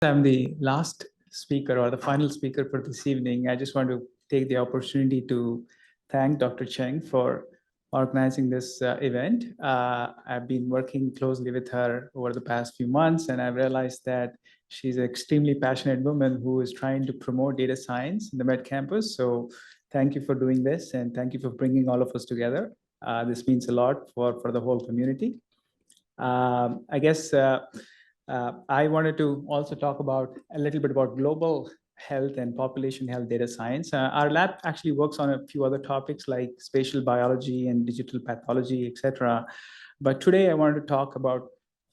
I'm the last speaker or the final speaker for this evening, I just want to take the opportunity to thank Dr. Cheng for organizing this event. I've been working closely with her over the past few months, and I've realized that she's an extremely passionate woman who is trying to promote data science in the Med campus. So thank you for doing this, and thank you for bringing all of us together. This means a lot for the whole community. I guess I wanted to also talk about a little bit about global health and population health data science. Our lab actually works on a few other topics like spatial biology and digital pathology, etc. But today I wanted to talk about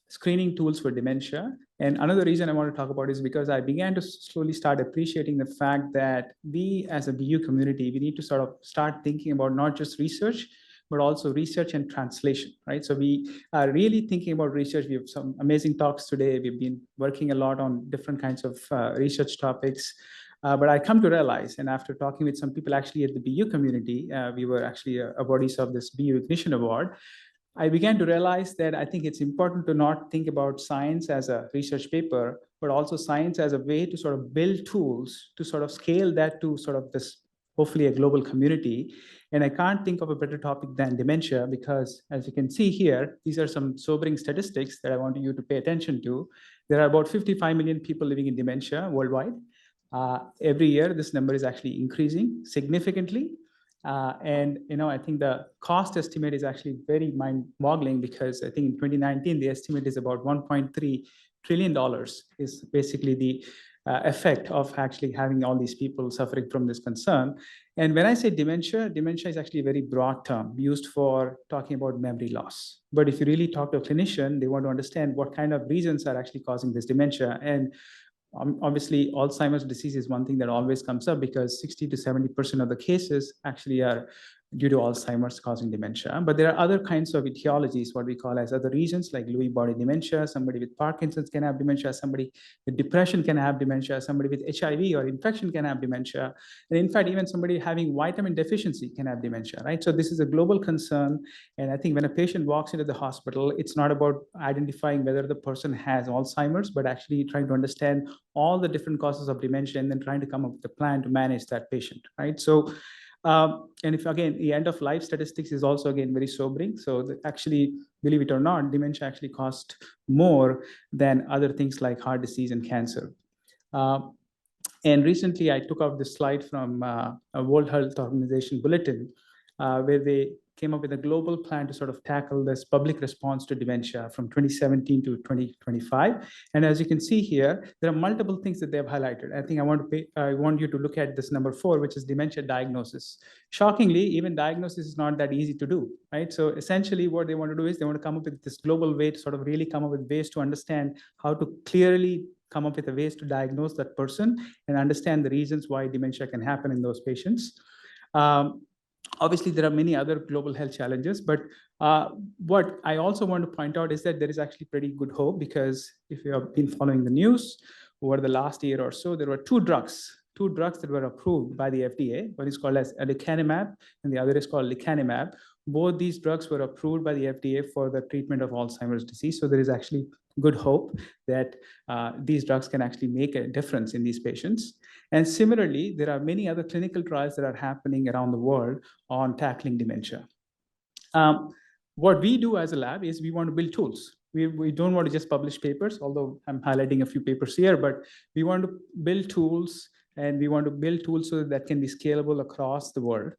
screening tools for dementia. And another reason I want to talk about is because I began to slowly start appreciating the fact that we as a BU community, we need to sort of start thinking about not just research, but also research and translation, right? So we are really thinking about research. We have some amazing talks today. We've been working a lot on different kinds of research topics. But I come to realize, and after talking with some people actually at the BU community, we were actually awardees of this BU Ignition Award. I began to realize that I think it's important to not think about science as a research paper, but also science as a way to sort of build tools to sort of scale that to sort of this, hopefully a global community. And I can't think of a better topic than dementia, because as you can see here, these are some sobering statistics that I want you to pay attention to. There are about 55 million people living in dementia worldwide. Every year, this number is actually increasing significantly. And I think the cost estimate is actually very mind-boggling, because I think in 2019, the estimate is about $1.3 trillion is basically the effect of actually having all these people suffering from this concern. And when I say dementia, dementia is actually a very broad term used for talking about memory loss. But if you really talk to a clinician, they want to understand what kind of reasons are actually causing this dementia. And obviously, Alzheimer's disease is one thing that always comes up, because 60 to 70% of the cases actually are due to Alzheimer's causing dementia. But there are other kinds of etiologies, what we call as other reasons, like Lewy body dementia. Somebody with Parkinson's can have dementia. Somebody with depression can have dementia. Somebody with HIV or infection can have dementia. And in fact, even somebody having vitamin deficiency can have dementia, right? So this is a global concern. And I think when a patient walks into the hospital, it's not about identifying whether the person has Alzheimer's, but actually trying to understand all the different causes of dementia and then trying to come up with a plan to manage that patient, right? So, and if again, the end of life statistics is also again very sobering. So actually, believe it or not, dementia actually costs more than other things like heart disease and cancer. And recently, I took out this slide from a World Health Organization bulletin, where they came up with a global plan to sort of tackle this public response to dementia from 2017 to 2025. And as you can see here, there are multiple things that they have highlighted. I think I want you to look at this number 4, which is dementia diagnosis. Shockingly, even diagnosis is not that easy to do, right? So essentially what they want to do is they want to come up with this global way to sort of really come up with ways to understand how to clearly come up with a ways to diagnose that person and understand the reasons why dementia can happen in those patients. Obviously, there are many other global health challenges, but what I also want to point out is that there is actually pretty good hope, because if you have been following the news over the last year or so, there were two drugs that were approved by the FDA. One is called as aducanumab, and the other is called lecanemab. Both these drugs were approved by the FDA for the treatment of Alzheimer's disease. So there is actually good hope that these drugs can actually make a difference in these patients. And similarly, there are many other clinical trials that are happening around the world on tackling dementia. What we do as a lab is we want to build tools. We don't want to just publish papers, although I'm highlighting a few papers here, but we want to build tools, and we want to build tools so that can be scalable across the world.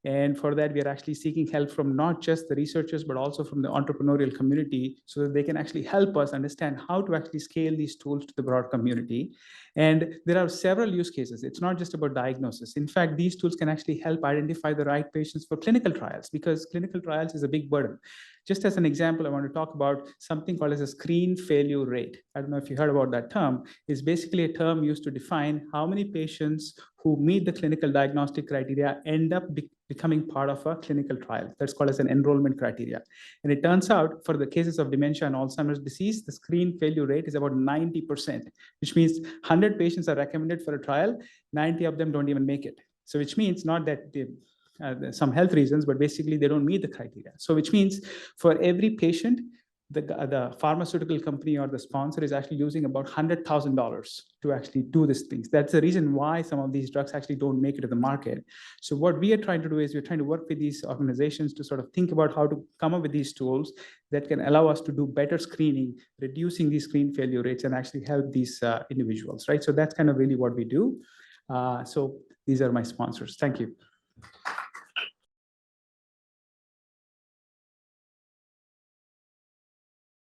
And for that, we are actually seeking help from not just the researchers, but also from the entrepreneurial community, so that they can actually help us understand how to actually scale these tools to the broad community. And there are several use cases. It's not just about diagnosis. In fact, these tools can actually help identify the right patients for clinical trials, because clinical trials is a big burden. Just as an example, I want to talk about something called as a screen failure rate. I don't know if you heard about that term. It's basically a term used to define how many patients who meet the clinical diagnostic criteria end up becoming part of a clinical trial. That's called as an enrollment criteria. And it turns out for the cases of dementia and Alzheimer's disease, the screen failure rate is about 90%, which means 100 patients are recommended for a trial, 90 of them don't even make it. So which means not that some health reasons, but basically they don't meet the criteria. So which means for every patient, the pharmaceutical company or the sponsor is actually losing about $100,000 to actually do these things. That's the reason why some of these drugs actually don't make it to the market. So what we are trying to do is we're trying to work with these organizations to sort of think about how to come up with these tools that can allow us to do better screening, reducing these screen failure rates, and actually help these individuals, right? So that's kind of really what we do. So these are my sponsors. Thank you.